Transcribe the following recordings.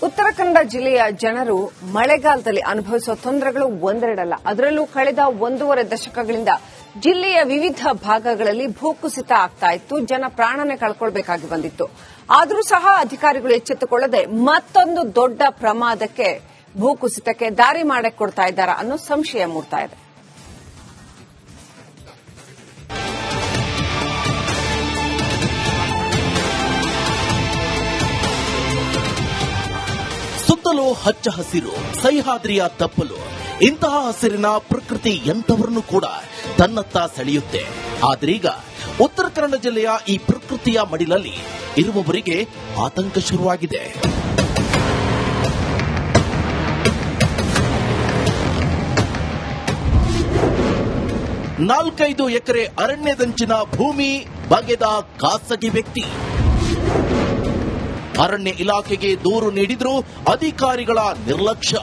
ಉತ್ತರ ಕನ್ನಡ ಜಿಲ್ಲೆಯ ಜನರು ಮಳೆಗಾಲದಲ್ಲಿ ಅನುಭವಿಸುವ ತೊಂದರೆಗಳು ಒಂದೆರಡಲ್ಲ. ಅದರಲ್ಲೂ ಕಳೆದ 1.5 ದಶಕಗಳಿಂದ ಜಿಲ್ಲೆಯ ವಿವಿಧ ಭಾಗಗಳಲ್ಲಿ ಭೂಕುಸಿತ ಆಗ್ತಾ ಇತ್ತು. ಜನ ಪ್ರಾಣನೇ ಕಳ್ಕೊಳ್ಬೇಕಾಗಿ ಬಂದಿತ್ತು. ಆದರೂ ಸಹ ಅಧಿಕಾರಿಗಳು ಎಚ್ಚೆತ್ತುಕೊಳ್ಳದೆ ಮತ್ತೊಂದು ದೊಡ್ಡ ಪ್ರಮಾದಕ್ಕೆ, ಭೂಕುಸಿತಕ್ಕೆ ದಾರಿ ಮಾಡಿಕೊಡ್ತಾ ಇದ್ದಾರಾ ಅನ್ನೋ ಸಂಶಯ ಮೂಡ್ತಾ ಇದೆ. ಸುತ್ತಲೂ ಹಚ್ಚ ಹಸಿರು, ಸಹ್ಯಾದ್ರಿಯ ತಪ್ಪಲು. ಇಂತಹ ಹಸಿರಿನ ಪ್ರಕೃತಿ ಎಂಥವರನ್ನು ಕೂಡ ತನ್ನತ್ತ ಸೆಳೆಯುತ್ತೆ. ಆದ್ರೀಗ ಉತ್ತರ ಕನ್ನಡ ಜಿಲ್ಲೆಯ ಈ ಪ್ರಕೃತಿಯ ಮಡಿಲಲ್ಲಿ ಇರುವವರಿಗೆ ಆತಂಕ ಶುರುವಾಗಿದೆ. ನಾಲ್ಕೈದು ಎಕರೆ ಅರಣ್ಯದಂಚಿನ ಭೂಮಿ ಬಗೆದ ಖಾಸಗಿ ವ್ಯಕ್ತಿ. ಅರಣ್ಯ ಇಲಾಖೆಗೆ ದೂರು ನೀಡಿದ್ರೂ ಅಧಿಕಾರಿಗಳ ನಿರ್ಲಕ್ಷ್ಯ.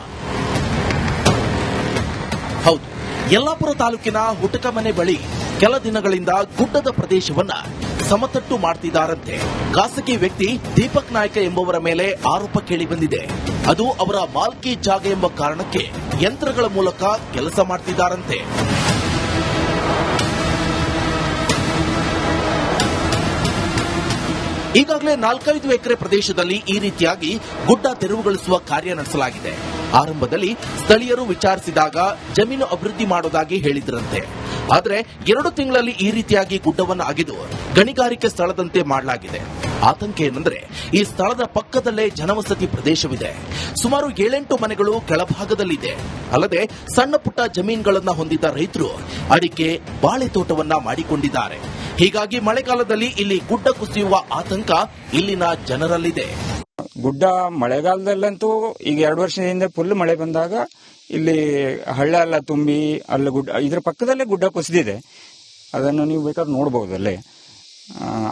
ಹೌದು, ಯಲ್ಲಾಪುರ ತಾಲೂಕಿನ ಹುಟಕಮನೆ ಬಳಿ ಕೆಲ ದಿನಗಳಿಂದ ಗುಡ್ಡದ ಪ್ರದೇಶವನ್ನ ಸಮತಟ್ಟು ಮಾಡ್ತಿದ್ದಾರಂತೆ. ಖಾಸಗಿ ವ್ಯಕ್ತಿ ದೀಪಕ್ ನಾಯ್ಕ ಎಂಬುವರ ಮೇಲೆ ಆರೋಪ ಕೇಳಿ ಬಂದಿದೆ. ಅದು ಅವರ ಮಾಲ್ಕಿ ಜಾಗ ಎಂಬ ಕಾರಣಕ್ಕೆ ಯಂತ್ರಗಳ ಮೂಲಕ ಕೆಲಸ ಮಾಡ್ತಿದ್ದಾರಂತೆ. ಈಗಾಗಲೇ 4-5 ಎಕರೆ ಪ್ರದೇಶದಲ್ಲಿ ಈ ರೀತಿಯಾಗಿ ಗುಡ್ಡ ತೆರವುಗೊಳಿಸುವ ಕಾರ್ಯ ನಡೆಸಲಾಗಿದೆ. ಆರಂಭದಲ್ಲಿ ಸ್ಥಳೀಯರು ವಿಚಾರಿಸಿದಾಗ ಜಮೀನು ಅಭಿವೃದ್ಧಿ ಮಾಡೋದಾಗಿ ಹೇಳಿದ್ರಂತೆ. ಆದರೆ 2 ತಿಂಗಳಲ್ಲಿ ಈ ರೀತಿಯಾಗಿ ಗುಡ್ಡವನ್ನು ಅಗೆದು ಗಣಿಗಾರಿಕೆ ಸ್ಥಳದಂತೆ ಮಾಡಲಾಗಿದೆ. ಆತಂಕ ಏನಂದ್ರೆ, ಈ ಸ್ಥಳದ ಪಕ್ಕದಲ್ಲೇ ಜನವಸತಿ ಪ್ರದೇಶವಿದೆ. ಸುಮಾರು 7-8 ಮನೆಗಳು ಕೆಳಭಾಗದಲ್ಲಿದೆ. ಅಲ್ಲದೆ ಸಣ್ಣ ಪುಟ್ಟ ಜಮೀನುಗಳನ್ನು ಹೊಂದಿದ್ದ ರೈತರು ಅಡಿಕೆ, ಬಾಳೆ ತೋಟವನ್ನ ಮಾಡಿಕೊಂಡಿದ್ದಾರೆ. ಹೀಗಾಗಿ ಮಳೆಗಾಲದಲ್ಲಿ ಇಲ್ಲಿ ಗುಡ್ಡ ಕುಸಿಯುವ ಆತಂಕ ಇಲ್ಲಿನ ಜನರಲ್ಲಿದೆ. ಗುಡ್ಡ ಮಳೆಗಾಲದಲ್ಲಂತೂ ಈಗ 2 ವರ್ಷದಿಂದ ಫುಲ್ ಮಳೆ ಬಂದಾಗ ಇಲ್ಲಿ ಹಳ್ಳ ಎಲ್ಲ ತುಂಬಿ ಅಲ್ಲಿ ಗುಡ್ಡ, ಇದ್ರ ಪಕ್ಕದಲ್ಲೇ ಗುಡ್ಡ ಕುಸಿದಿದೆ. ಅದನ್ನು ನೀವು ಬೇಕಾದ್ರೆ ನೋಡಬಹುದು ಅಲ್ಲೇ.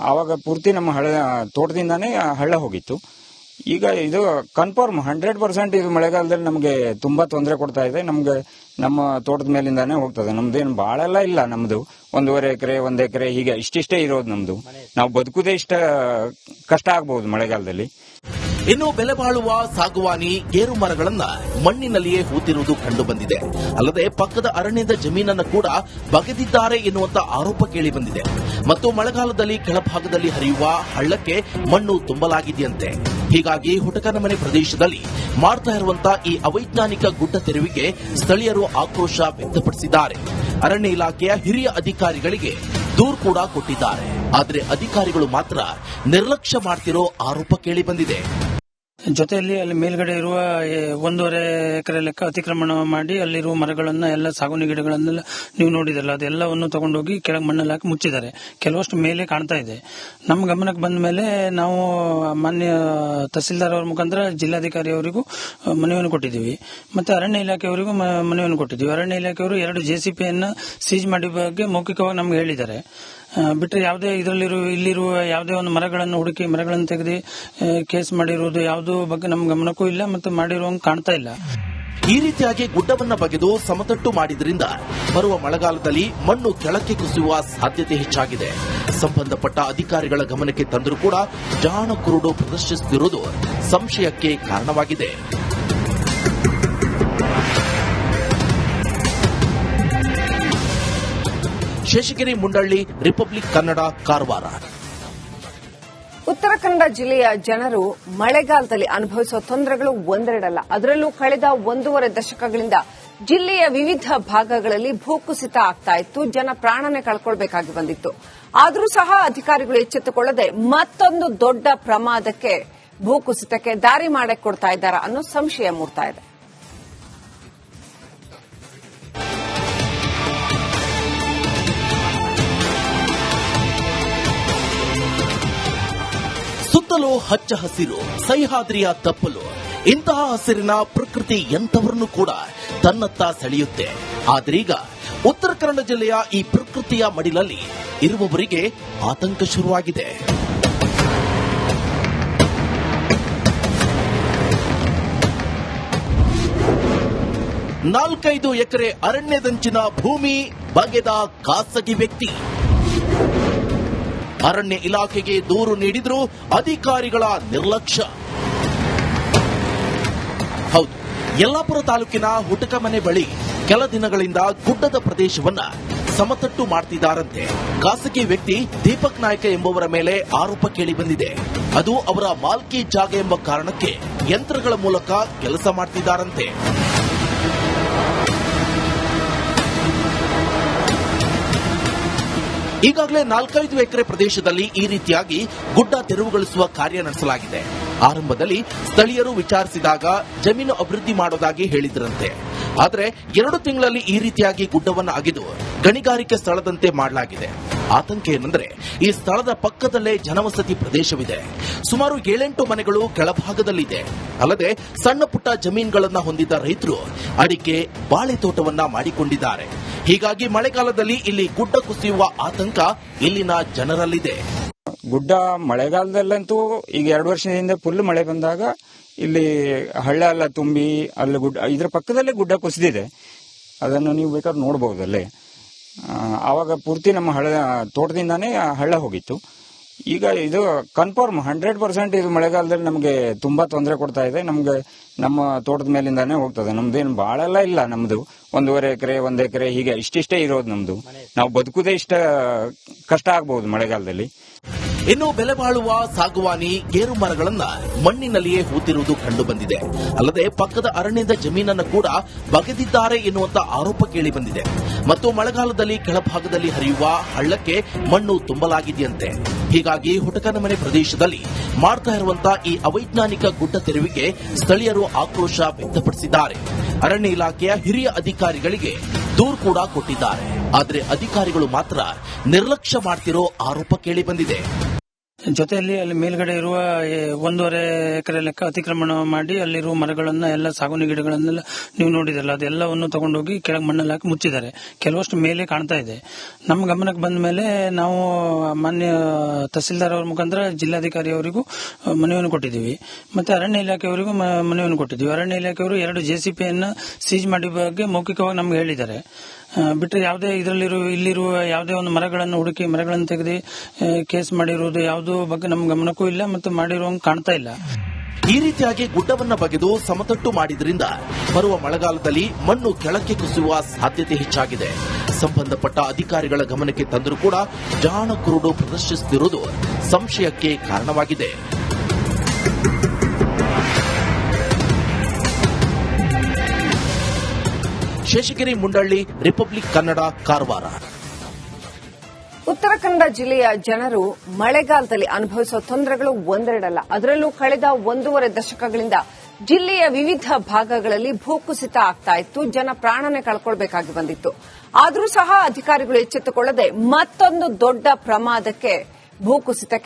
ಆವಾಗ ಪೂರ್ತಿ ನಮ್ಮ ತೋಟದಿಂದಾನೇ ಹಳ್ಳ ಹೋಗಿತ್ತು. ಈಗ ಇದು ಕನ್ಫರ್ಮ್ 100% ಇದು ಮಳೆಗಾಲದಲ್ಲಿ ನಮಗೆ ತುಂಬಾ ತೊಂದರೆ ಕೊಡ್ತಾ ಇದೆ. ನಮ್ಗೆ ನಮ್ಮ ತೋಟದ ಮೇಲಿಂದಾನೇ ಹೋಗ್ತದೆ. ನಮ್ದೇನು ಬಾಳೆಲ್ಲ ಇಲ್ಲ. ನಮ್ದು 1.5 ಎಕರೆ 1 ಎಕರೆ ಹೀಗೆ ಇಷ್ಟಿಷ್ಟೇ ಇರೋದು ನಮ್ದು. ನಾವು ಬದುಕುದೇ ಇಷ್ಟ ಕಷ್ಟ ಆಗಬಹುದು ಮಳೆಗಾಲದಲ್ಲಿ. ಇನ್ನು ಬೆಲೆ ಬಾಳುವ ಸಾಗುವಾನಿ, ಗೇರು ಮರಗಳನ್ನ ಮಣ್ಣಿನಲ್ಲಿಯೇ ಹೂತಿರುವುದು ಕಂಡು ಬಂದಿದೆ. ಅಲ್ಲದೆ ಪಕ್ಕದ ಅರಣ್ಯದ ಜಮೀನನ್ನು ಕೂಡ ಬಗೆದಿದ್ದಾರೆ ಎನ್ನುವಂತ ಆರೋಪ ಕೇಳಿ ಬಂದಿದೆ. ಮತ್ತು ಮಳೆಗಾಲದಲ್ಲಿ ಕೆಳಭಾಗದಲ್ಲಿ ಹರಿಯುವ ಹಳ್ಳಕ್ಕೆ ಮಣ್ಣು ತುಂಬಲಾಗಿದೆಯಂತೆ. ಹೀಗಾಗಿ ಹುಟಕನಮನೆ ಪ್ರದೇಶದಲ್ಲಿ ಮಾಡ್ತಾ ಇರುವಂತಹ ಈ ಅವೈಜ್ಞಾನಿಕ ಗುಡ್ಡ ತೆರವಿಗೆ ಸ್ಥಳೀಯರು ಆಕ್ರೋಶ ವ್ಯಕ್ತಪಡಿಸಿದ್ದಾರೆ. ಅರಣ್ಯ ಇಲಾಖೆಯ ಹಿರಿಯ ಅಧಿಕಾರಿಗಳಿಗೆ ದೂರು ಕೂಡ ಕೊಟ್ಟಿದ್ದಾರೆ. ಆದರೆ ಅಧಿಕಾರಿಗಳು ಮಾತ್ರ ನಿರ್ಲಕ್ಷ್ಯ ಮಾಡ್ತಿರೋ ಆರೋಪ ಕೇಳಿ ಬಂದಿದೆ. ಜೊತೆಯಲ್ಲಿ ಅಲ್ಲಿ ಮೇಲ್ಗಡೆ ಇರುವ 1.5 ಎಕರೆ ಲೆಕ್ಕ ಅತಿಕ್ರಮಣ ಮಾಡಿ ಅಲ್ಲಿರುವ ಮರಗಳನ್ನ ಎಲ್ಲ ಸಾಗುನಿ ಗಿಡಗಳನ್ನೆಲ್ಲ ನೀವು ನೋಡಿದಲ್ಲ, ಅದೆಲ್ಲವನ್ನು ತಗೊಂಡೋಗಿ ಕೆಳಗೆ ಮಣ್ಣಲ್ಲಿ ಹಾಕಿ ಮುಚ್ಚಿದ್ದಾರೆ. ಕೆಲವಷ್ಟು ಮೇಲೆ ಕಾಣ್ತಾ ಇದೆ. ನಮ್ಮ ಗಮನಕ್ಕೆ ಬಂದ ಮೇಲೆ ನಾವು ಮಾನ್ಯ ತಹಸೀಲ್ದಾರ್ ಅವರ ಮುಖಾಂತರ ಜಿಲ್ಲಾಧಿಕಾರಿ ಅವರಿಗೂ ಮನವಿಯನ್ನು ಕೊಟ್ಟಿದ್ದೀವಿ. ಮತ್ತೆ ಅರಣ್ಯ ಇಲಾಖೆಯವರಿಗೂ ಮನವಿಯನ್ನು ಕೊಟ್ಟಿದ್ದೀವಿ. ಅರಣ್ಯ ಇಲಾಖೆಯವರು 2 ಜೆಸಿಪಿಯನ್ನು ಸೀಜ್ ಮಾಡಿ ಬಗ್ಗೆ ಮೌಖಿಕವಾಗಿ ನಮ್ಗೆ ಹೇಳಿದ್ದಾರೆ. ಬಿಟ್ಟರೆ ಯಾವುದೇ ಇಲ್ಲಿರುವ ಯಾವುದೇ ಒಂದು ಮರಗಳನ್ನು ಹುಡುಕಿ ಮರಗಳನ್ನು ತೆಗೆದು ಕೇಸ್ ಮಾಡಿರುವುದು ಯಾವುದೋ ಬಗ್ಗೆ ನಮ್ಮ ಗಮನಕ್ಕೂ ಇಲ್ಲ ಮತ್ತು ಮಾಡಿರುವಂಗೆ ಕಾಣ್ತಾ ಇಲ್ಲ. ಈ ರೀತಿಯಾಗಿ ಗುಡ್ಡವನ್ನ ಬಗೆದು ಸಮತಟ್ಟು ಮಾಡಿದ್ರಿಂದ ಬರುವ ಮಳೆಗಾಲದಲ್ಲಿ ಮಣ್ಣು ಕೆಳಕ್ಕೆ ಕುಸಿಯುವ ಸಾಧ್ಯತೆ ಹೆಚ್ಚಾಗಿದೆ. ಸಂಬಂಧಪಟ್ಟ ಅಧಿಕಾರಿಗಳ ಗಮನಕ್ಕೆ ತಂದರೂ ಕೂಡ ಜಾಣ ಕುರುಡು ಪ್ರದರ್ಶಿಸುತ್ತಿರುವುದು ಸಂಶಯಕ್ಕೆ ಕಾರಣವಾಗಿದೆ. ಶೇಷಗಿರಿ ಮುಂಡಳ್ಳಿ, ರಿಪಬ್ಲಿಕ್ ಕನ್ನಡ, ಕಾರವಾರ. ಉತ್ತರ ಕನ್ನಡ ಜಿಲ್ಲೆಯ ಜನರು ಮಳೆಗಾಲದಲ್ಲಿ ಅನುಭವಿಸುವ ತೊಂದರೆಗಳು ಒಂದೆರಡಲ್ಲ. ಅದರಲ್ಲೂ ಕಳೆದ 1.5 ದಶಕಗಳಿಂದ ಜಿಲ್ಲೆಯ ವಿವಿಧ ಭಾಗಗಳಲ್ಲಿ ಭೂಕುಸಿತ ಆಗ್ತಾ ಇತ್ತು. ಜನ ಪ್ರಾಣನೇ ಕಳ್ಕೊಳ್ಬೇಕಾಗಿ ಬಂದಿತ್ತು. ಆದರೂ ಸಹ ಅಧಿಕಾರಿಗಳು ಎಚ್ಚೆತ್ತುಕೊಳ್ಳದೆ ಮತ್ತೊಂದು ದೊಡ್ಡ ಪ್ರಮಾದಕ್ಕೆ, ಭೂಕುಸಿತಕ್ಕೆ ದಾರಿ ಮಾಡಿಕೊಡ್ತಾ ಇದ್ದಾರಾ ಅನ್ನೋ ಸಂಶಯ ಮೂಡ್ತಾ ಇದೆ. ಸುತ್ತಲೂ ಹಚ್ಚ ಹಸಿರು, ಸಹ್ಯಾದ್ರಿಯ ತಪ್ಪಲು. ಇಂತಹ ಹಸಿರಿನ ಪ್ರಕೃತಿ ಎಂಥವರನ್ನು ಕೂಡ ತನ್ನತ್ತ ಸೆಳೆಯುತ್ತೆ. ಆದ್ರೀಗ ಉತ್ತರ ಕನ್ನಡ ಜಿಲ್ಲೆಯ ಈ ಪ್ರಕೃತಿಯ ಮಡಿಲಲ್ಲಿ ಇರುವವರಿಗೆ ಆತಂಕ ಶುರುವಾಗಿದೆ. ನಾಲ್ಕೈದು ಎಕರೆ ಅರಣ್ಯದಂಚಿನ ಭೂಮಿ ಬಗೆದ ಖಾಸಗಿ ವ್ಯಕ್ತಿ. ಅರಣ್ಯ ಇಲಾಖೆಗೆ ದೂರು ನೀಡಿದ್ರೂ ಅಧಿಕಾರಿಗಳ ನಿರ್ಲಕ್ಷ್ಯ. ಹೌದು, ಯಲ್ಲಾಪುರ ತಾಲೂಕಿನ ಹುಟಕಮನೆ ಬಳಿ ಕೆಲ ದಿನಗಳಿಂದ ಗುಡ್ಡದ ಪ್ರದೇಶವನ್ನ ಸಮತಟ್ಟು ಮಾಡ್ತಿದ್ದಾರಂತೆ. ಖಾಸಗಿ ವ್ಯಕ್ತಿ ದೀಪಕ್ ನಾಯ್ಕ ಎಂಬುವರ ಮೇಲೆ ಆರೋಪ ಕೇಳಿ ಬಂದಿದೆ. ಅದು ಅವರ ಮಾಲ್ಕಿ ಜಾಗ ಎಂಬ ಕಾರಣಕ್ಕೆ ಯಂತ್ರಗಳ ಮೂಲಕ ಕೆಲಸ ಮಾಡ್ತಿದ್ದಾರಂತೆ. ಈಗಾಗಲೇ 4-5 ಎಕರೆ ಪ್ರದೇಶದಲ್ಲಿ ಈ ರೀತಿಯಾಗಿ ಗುಡ್ಡ ತೆರವುಗೊಳಿಸುವ ಕಾರ್ಯ ನಡೆಸಲಾಗಿದೆ. ಆರಂಭದಲ್ಲಿ ಸ್ಥಳೀಯರು ವಿಚಾರಿಸಿದಾಗ ಜಮೀನು ಅಭಿವೃದ್ಧಿ ಮಾಡೋದಾಗಿ ಹೇಳಿದ್ರಂತೆ. ಆದರೆ 2 ತಿಂಗಳಲ್ಲಿ ಈ ರೀತಿಯಾಗಿ ಗುಡ್ಡವನ್ನು ಅಗೆದು ಗಣಿಗಾರಿಕೆ ಸ್ಥಳದಂತೆ ಮಾಡಲಾಗಿದೆ. ಆತಂಕ ಏನಂದ್ರೆ ಈ ಸ್ಥಳದ ಪಕ್ಕದಲ್ಲೇ ಜನವಸತಿ ಪ್ರದೇಶವಿದೆ. ಸುಮಾರು 7-8 ಮನೆಗಳು ಕೆಳಭಾಗದಲ್ಲಿದೆ. ಅಲ್ಲದೆ ಸಣ್ಣ ಪುಟ್ಟ ಜಮೀನುಗಳನ್ನ ಹೊಂದಿದ್ದ ರೈತರು ಅಡಿಕೆ, ಬಾಳೆ ತೋಟವನ್ನ ಮಾಡಿಕೊಂಡಿದ್ದಾರೆ. ಹೀಗಾಗಿ ಮಳೆಗಾಲದಲ್ಲಿ ಇಲ್ಲಿ ಗುಡ್ಡ ಕುಸಿಯುವ ಆತಂಕ ಇಲ್ಲಿನ ಜನರಲ್ಲಿದೆ. ಗುಡ್ಡ ಮಳೆಗಾಲದಲ್ಲಂತೂ ಈಗ 2 ವರ್ಷದಿಂದ ಫುಲ್ ಮಳೆ ಬಂದಾಗ ಇಲ್ಲಿ ಹಳ್ಳ ಎಲ್ಲ ತುಂಬಿ ಅಲ್ಲಿ ಗುಡ್ಡ ಇದ್ರ ಪಕ್ಕದಲ್ಲೇ ಗುಡ್ಡ ಕುಸಿದಿದೆ. ಅದನ್ನು ನೀವು ಬೇಕಾದ್ರೆ ನೋಡಬಹುದಲ್ಲೇ. ಆವಾಗ ಪೂರ್ತಿ ನಮ್ಮ ತೋಟದಿಂದಾನೇ ಹಳ್ಳ ಹೋಗಿತ್ತು. ಈಗ ಇದು ಕನ್ಫರ್ಮ್ 100% ಇದು ಮಳೆಗಾಲದಲ್ಲಿ ನಮಗೆ ತುಂಬಾ ತೊಂದರೆ ಕೊಡ್ತಾ ಇದೆ. ನಮ್ಗೆ ನಮ್ಮ ತೋಟದ ಮೇಲಿಂದಾನೇ ಹೋಗ್ತದೆ. ನಮ್ದೇನು ಬಾಳೆಲ್ಲ ಇಲ್ಲ. ನಮ್ದು 1.5 ಎಕರೆ 1 ಎಕರೆ ಹೀಗೆ ಇಷ್ಟಿಷ್ಟೇ ಇರೋದು ನಮ್ದು. ನಾವು ಬದುಕುದೇ ಇಷ್ಟ ಕಷ್ಟ ಆಗಬಹುದು ಮಳೆಗಾಲದಲ್ಲಿ. ಇನ್ನು ಬೆಲೆ ಬಾಳುವ ಸಾಗುವಾನಿ, ಗೇರು ಮರಗಳನ್ನ ಮಣ್ಣಿನಲ್ಲಿಯೇ ಹೂತಿರುವುದು ಕಂಡು ಬಂದಿದೆ. ಅಲ್ಲದೆ ಪಕ್ಕದ ಅರಣ್ಯದ ಜಮೀನನ್ನು ಕೂಡ ಬಗೆದಿದ್ದಾರೆ ಎನ್ನುವಂತ ಆರೋಪ ಕೇಳಿ ಬಂದಿದೆ. ಮತ್ತು ಮಳೆಗಾಲದಲ್ಲಿ ಕೆಳಭಾಗದಲ್ಲಿ ಹರಿಯುವ ಹಳ್ಳಕ್ಕೆ ಮಣ್ಣು ತುಂಬಲಾಗಿದೆಯಂತೆ. ಹೀಗಾಗಿ ಹುಟಕನಮನೆ ಪ್ರದೇಶದಲ್ಲಿ ಮಾಡ್ತಾ ಇರುವಂತಹ ಈ ಅವೈಜ್ಞಾನಿಕ ಗುಡ್ಡ ತೆರವಿಗೆ ಸ್ಥಳೀಯರು ಆಕ್ರೋಶ ವ್ಯಕ್ತಪಡಿಸಿದ್ದಾರೆ. ಅರಣ್ಯ ಇಲಾಖೆಯ ಹಿರಿಯ ಅಧಿಕಾರಿಗಳಿಗೆ ದೂರು ಕೂಡ ಕೊಟ್ಟಿದ್ದಾರೆ. ಆದರೆ ಅಧಿಕಾರಿಗಳು ಮಾತ್ರ ನಿರ್ಲಕ್ಷ್ಯ ಮಾಡ್ತಿರೋ ಆರೋಪ ಕೇಳಿ ಬಂದಿದೆ. ಜೊತೆಯಲ್ಲಿ ಅಲ್ಲಿ ಮೇಲ್ಗಡೆ ಇರುವ 1.5 ಎಕರೆ ಲೆಕ್ಕ ಅತಿಕ್ರಮಣ ಮಾಡಿ ಅಲ್ಲಿರುವ ಮರಗಳನ್ನ ಎಲ್ಲ ಸಾಗುನಿ ಗಿಡಗಳನ್ನೆಲ್ಲ ನೀವು ನೋಡಿದಲ್ಲ, ಅದೆಲ್ಲವನ್ನು ತಗೊಂಡೋಗಿ ಕೆಳಗೆ ಮಣ್ಣಲ್ಲಿ ಹಾಕಿ ಮುಚ್ಚಿದ್ದಾರೆ. ಕೆಲವಷ್ಟು ಮೇಲೆ ಕಾಣ್ತಾ ಇದೆ. ನಮ್ಮ ಗಮನಕ್ಕೆ ಬಂದ ಮೇಲೆ ನಾವು ಮಾನ್ಯ ತಹಸೀಲ್ದಾರ್ ಅವರ ಮುಖಾಂತರ ಜಿಲ್ಲಾಧಿಕಾರಿ ಅವರಿಗೂ ಮನವಿಯನ್ನು ಕೊಟ್ಟಿದ್ದೀವಿ. ಮತ್ತೆ ಅರಣ್ಯ ಇಲಾಖೆಯವರಿಗೂ ಮನವಿಯನ್ನು ಕೊಟ್ಟಿದ್ದೀವಿ. ಅರಣ್ಯ ಇಲಾಖೆಯವರು 2 JCPಯನ್ನು ಸೀಜ್ ಮಾಡಿ ಬಗ್ಗೆ ಮೌಖಿಕವಾಗಿ ನಮ್ಗೆ ಹೇಳಿದ್ದಾರೆ. ಬಿಟ್ಟರೆ ಯಾವುದೇ ಇಲ್ಲಿರುವ ಯಾವುದೇ ಒಂದು ಮರಗಳನ್ನು ಹುಡುಕಿ ಮರಗಳನ್ನು ತೆಗೆದು ಕೇಸ್ ಮಾಡಿರುವುದು ಯಾವುದೋ ಬಗ್ಗೆ ನಮ್ಮ ಗಮನಕ್ಕೂ ಇಲ್ಲ ಮತ್ತು ಮಾಡಿರುವಂಗೆ ಕಾಣ್ತಾ ಇಲ್ಲ. ಈ ರೀತಿಯಾಗಿ ಗುಡ್ಡವನ್ನ ಬಗೆದು ಸಮತಟ್ಟು ಮಾಡಿದ್ರಿಂದ ಬರುವ ಮಳೆಗಾಲದಲ್ಲಿ ಮಣ್ಣು ಕೆಳಕ್ಕೆ ಕುಸಿಯುವ ಸಾಧ್ಯತೆ ಹೆಚ್ಚಾಗಿದೆ. ಸಂಬಂಧಪಟ್ಟ ಅಧಿಕಾರಿಗಳ ಗಮನಕ್ಕೆ ತಂದರೂ ಕೂಡ ಜಾಣ ಕುರುಡು ಪ್ರದರ್ಶಿಸುತ್ತಿರುವುದು ಸಂಶಯಕ್ಕೆ ಕಾರಣವಾಗಿದೆ. ಶೇಷಗಿರಿ ಮುಂಡಳ್ಳಿ, ರಿಪಬ್ಲಿಕ್ ಕನ್ನಡ, ಕಾರವಾರ. ಉತ್ತರ ಕನ್ನಡ ಜಿಲ್ಲೆಯ ಜನರು ಮಳೆಗಾಲದಲ್ಲಿ ಅನುಭವಿಸುವ ತೊಂದರೆಗಳು ಒಂದೆರಡಲ್ಲ. ಅದರಲ್ಲೂ ಕಳೆದ 1.5 ದಶಕಗಳಿಂದ ಜಿಲ್ಲೆಯ ವಿವಿಧ ಭಾಗಗಳಲ್ಲಿ ಭೂಕುಸಿತ ಆಗ್ತಾ ಇತ್ತು. ಜನ ಪ್ರಾಣನೇ ಕಳ್ಕೊಳ್ಬೇಕಾಗಿ ಬಂದಿತ್ತು. ಆದರೂ ಸಹ ಅಧಿಕಾರಿಗಳು ಎಚ್ಚೆತ್ತುಕೊಳ್ಳದೆ ಮತ್ತೊಂದು ದೊಡ್ಡ ಪ್ರಮಾದಕ್ಕೆ, ಭೂಕುಸಿತಕ್ಕೆ